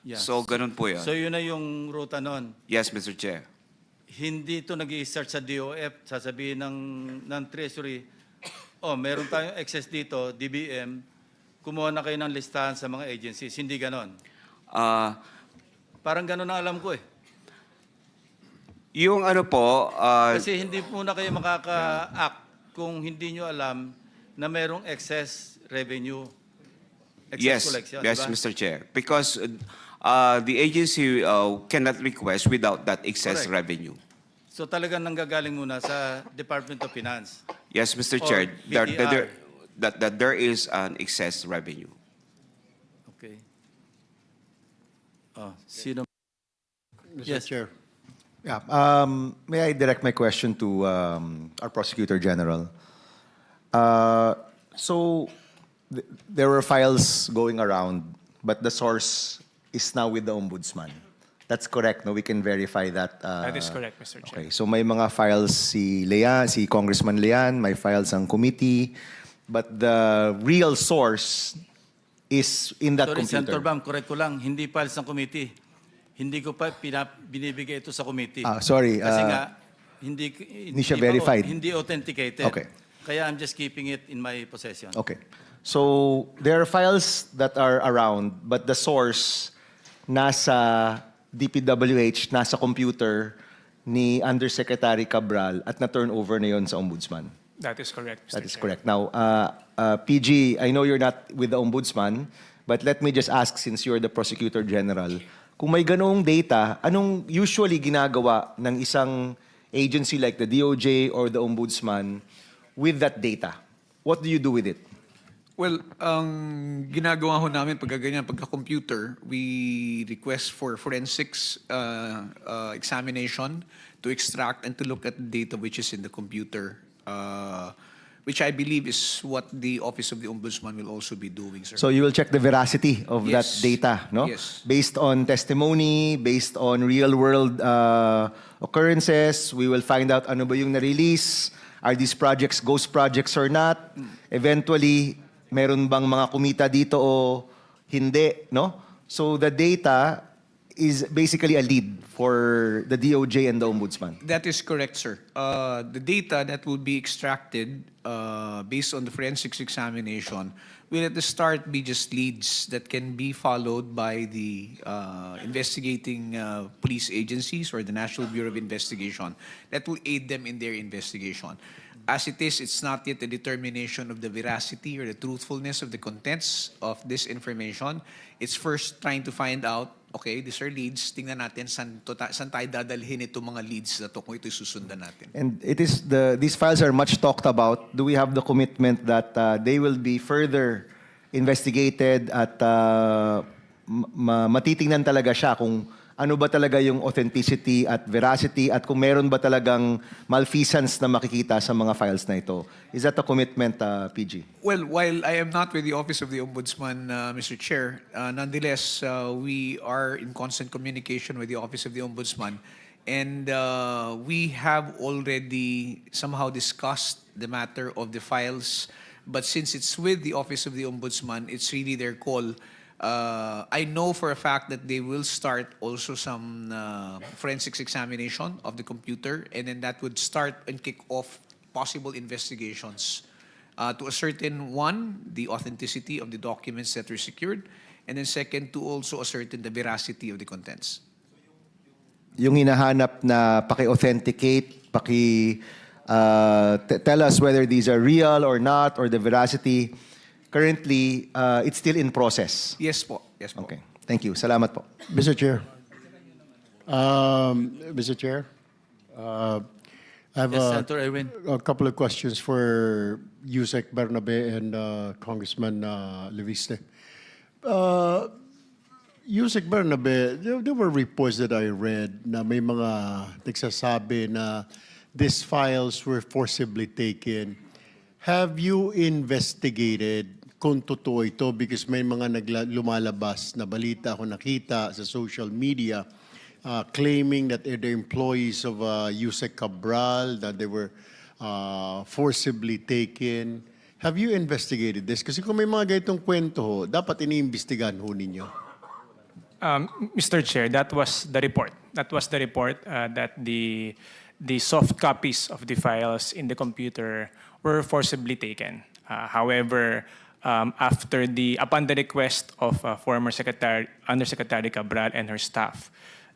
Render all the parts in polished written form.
Yeah. So, ganun po So yun. yun na yung ruta nun. Yes, Mr. Chair. Hindi ito nag-i-start sa DOF, sasabihin ng Treasury, oh, meron tayong excess dito, DBM, kumuha na kayo ng listahan sa mga agencies. Hindi ganon. Ah, Parang ganon ang alam ko eh. yung ano po, Kasi hindi po na kayo makaka-act kung hindi nyo alam na merong excess revenue. Excess yes, collection, yes, diba? Mr. Chair. Because the agency cannot request without that excess Correct. revenue. So talagang nanggagaling muna sa Department of Finance. Yes, Mr. Or Chair, BTR. that there is an excess revenue. Okay. Oh, sino? Mr. Yes. Chair. Yeah. May I direct my question to our Prosecutor General? So, there were files going around, but the source is now with the Ombudsman. That's correct, no? We can verify that. That is correct, Mr. Chair. Okay, so may mga files si Leanne, si Congressman Leanne, may files ang committee, but the real source is in that Sorry, computer. Senator Bam, correct ko lang. Hindi files ng committee. Hindi ko pa binibigay ito sa committee. Sorry. Kasi nga, hindi siya pa- verified. Hindi authenticated. Okay. Kaya I'm just keeping it in my possession. Okay. So, there are files that are around, but the source nasa DPWH, nasa computer ni Undersecretary Cabral at na-turnover na yon sa Ombudsman. That is correct, Mr. That is Chair. correct. Now, PG, I know you're not with the Ombudsman, but let me just ask, since you're the Prosecutor General, kung may ganoong data, anong usually ginagawa ng isang agency like the DOJ or the Ombudsman with that data? What do you do with it? Well, ang ginagawa ho namin pagka ganyan, pagka-computer, we request for forensics examination to extract and to look at the data which is in the computer, which I believe is what the Office of the Ombudsman will also be doing, sir. So you will check the veracity of that Yes. data, no? Yes. Based on testimony, based on real-world occurrences, we will find out ano ba yung na-release, are these projects ghost projects or not? Eventually, meron bang mga kumita dito o hindi, no? So the data is basically a lead for the DOJ and the Ombudsman. That is correct, sir. The data that will be extracted based on the forensics examination will at the start be just leads that can be followed by the investigating police agencies or the National Bureau of Investigation that will aid them in their investigation. As it is, it's not yet a determination of the veracity or the truthfulness of the contents of this information. It's first trying to find out, okay, these are leads, tingnan natin saan tayo dadalhin itong mga leads na to kung ito'y susundan natin. And it is these files are much talked about. Do we have the commitment that they will be further investigated at matitingnan talaga siya kung ano ba talaga yung authenticity at veracity at kung meron ba talagang malfeasance na makikita sa mga files na ito? Is that a commitment, PG? Well, while I am not with the Office of the Ombudsman, Mr. Chair, nonetheless, we are in constant communication with the Office of the Ombudsman. And we have already somehow discussed the matter of the files. But since it's with the Office of the Ombudsman, it's really their call. I know for a fact that they will start also some forensics examination of the computer, and then that would start and kick off possible investigations to ascertain, one, the authenticity of the documents that were secured, and then second, to also ascertain the veracity of the contents. Yung hinahanap na paki-authenticate, tell us whether these are real or not, or the veracity. Currently, it's still in process. Yes po. Yes po. Okay. Thank you. Salamat po. Mr. Chair. Mr. Chair. I have Yes, Senator Erwin. a couple of questions for Yusek Bernabe and Congressman Leviste. Yusek Bernabe, there were reports that I read na may mga nagsasabi na these files were forcibly taken. Have you investigated kung totoo ito? Because may mga lumalabas na balita ako nakita sa social media claiming that they're the employees of Yusek Cabral, that they were forcibly taken. Have you investigated this? Kasi kung may mga ganitong kwento ho, dapat iniimbestigahan ho ninyo. Mr. Chair, that was the report. That was the report that the soft copies of the files in the computer were forcibly taken. However, upon the request of former Undersecretary Cabral and her staff,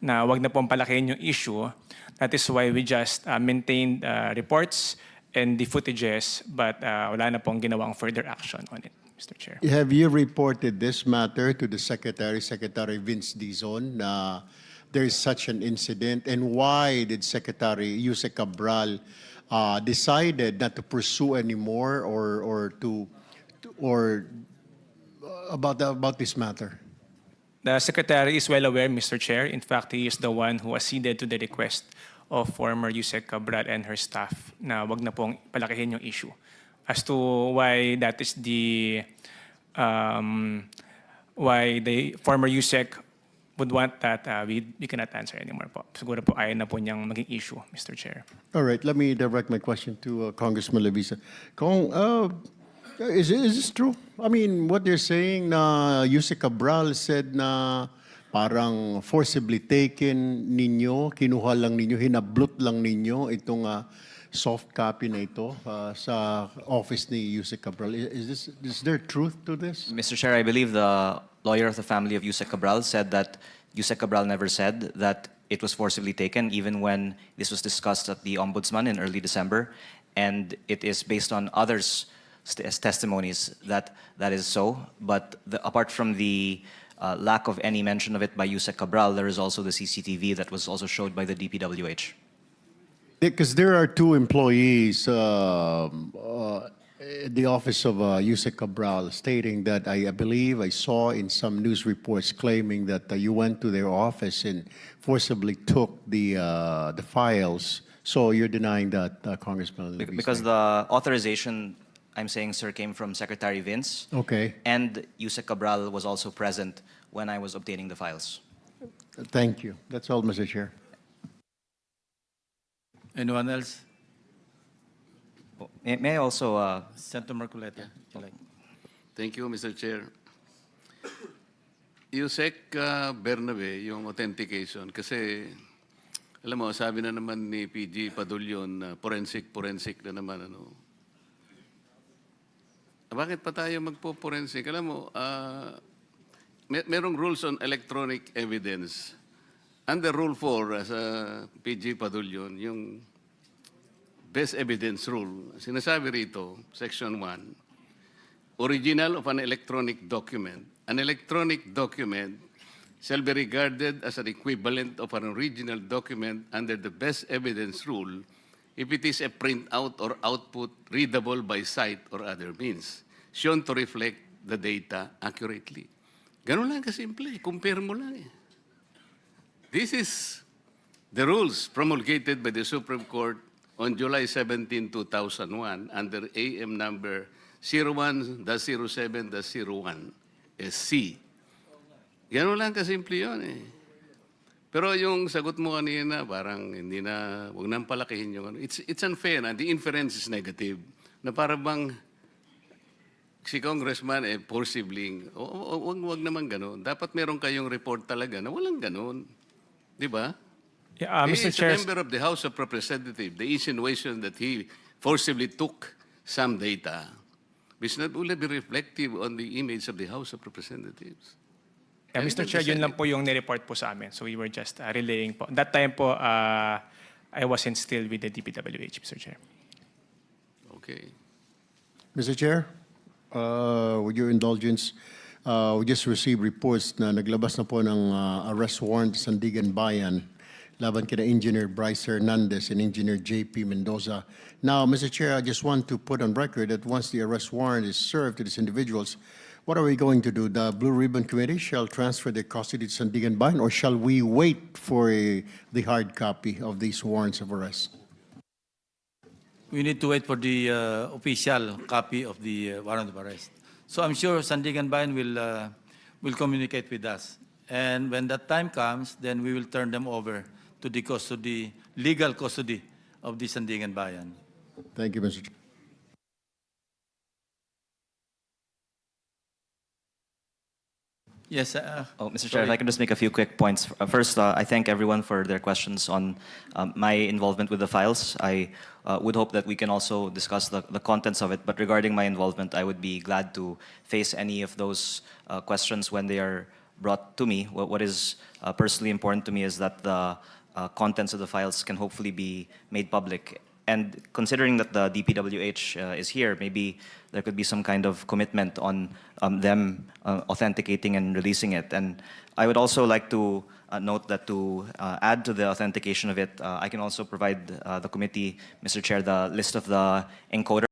na wag na pong palakihin yung issue, that is why we just maintained reports and the footages, but wala na pong ginawang further action on it, Mr. Chair. Have you reported this matter to the Secretary Vince Dizon, na there is such an incident? And why did Secretary Yusek Cabral decided not to pursue anymore or about this matter? The Secretary is well aware, Mr. Chair. In fact, he is the one who acceded to the request of former Yusek Cabral and her staff na wag na pong palakihin yung issue. As to why that is why the former Yusek would want that, we cannot answer anymore po. Siguro po ayaw na po niyang maging issue, Mr. Chair. All right, let me direct my question to Congressman Levisa. Kung, is this true? I mean, what they're saying na Yusek Cabral said na parang forcibly taken ninyo, kinuha lang ninyo, hinablot lang ninyo itong soft copy na ito sa office ni Yusek Cabral. Is there truth to this? Mr. Chair, I believe the lawyer of the family of Yusek Cabral said that Yusek Cabral never said that it was forcibly taken, even when this was discussed at the Ombudsman in early December. And it is based on others' testimonies that that is so. But apart from the lack of any mention of it by Yusek Cabral, there is also the CCTV that was also showed by the DPWH. Because there are two employees at the office of Yusek Cabral stating that I believe I saw in some news reports claiming that you went to their office and forcibly took the files. So you're denying that, Congressman Levisa? Because the authorization, I'm saying, sir, came from Secretary Vince. Okay, And Yusek Cabral was also present when I was obtaining the files. thank you. That's all, Mr. Chair. Anyone else? May I also Senator Marcoleta, would you like? Thank you, Mr. Chair. Yusek Bernabe, yung authentication, kasi alam mo, sabi na naman ni PG Padulyon na forensic na naman. Bakit pa tayo magpo-forensic? Alam mo, merong rules on electronic evidence. Under Rule 4, sa PG Padulyon, yung best evidence rule, sinasabi rito, Section 1, original of an electronic document. An electronic document shall be regarded as an equivalent of an original document under the best evidence rule if it is a printout or output readable by sight or other means, shown to reflect the data accurately. Ganun lang kasimple, compare mo lang eh. This is the rules promulgated by the Supreme Court on July 17, 2001 under AM number 01-07-01 SC. Gano'n lang kasimple yun eh. Pero yung sagot mo kanina, parang hindi na, huwag nang palakihin yung ano. It's unfair na, the inference is negative. Na parang bang si Congressman forcibly, wag naman gano'n. Dapat meron kayong report talaga na walang gano'n. Di ba? Yeah, He Mr. is Chair, a member of the House of Representatives. The insinuation that he forcibly took some data is not only be reflective on the image of the House of Representatives. yeah, Mr. Chair, yun lang po yung nireport po sa amin. So we were just relaying po. That time po, I wasn't still with the DPWH, Mr. Chair. Okay. Mr. Chair, with your indulgence, we just received reports na naglabas na po ng arrest warrant sa Sandigan Bayan laban kina Engineer Bryce Hernandez and Engineer JP Mendoza. Now, Mr. Chair, I just want to put on record that once the arrest warrant is served to these individuals, what are we going to do? The Blue Ribbon Committee shall transfer their custody to Sandigan Bayan, or shall we wait for the hard copy of these warrants of arrest? We need to wait for the official copy of the warrant of arrest. So I'm sure Sandigan Bayan will communicate with us. And when that time comes, then we will turn them over to the custody, legal custody of the Sandigan Bayan. Thank you, Mr. Chair. Yes, Oh, Mr. Chair, if I can just make a few quick points. First, I thank everyone for their questions on my involvement with the files. I would hope that we can also discuss the contents of it, but regarding my involvement, I would be glad to face any of those questions when they are brought to me. What is personally important to me is that the contents of the files can hopefully be made public. And considering that the DPWH is here, maybe there could be some kind of commitment on them authenticating and releasing it. And I would also like to note that to add to the authentication of it, I can also provide the committee, Mr. Chair, the list of the encoder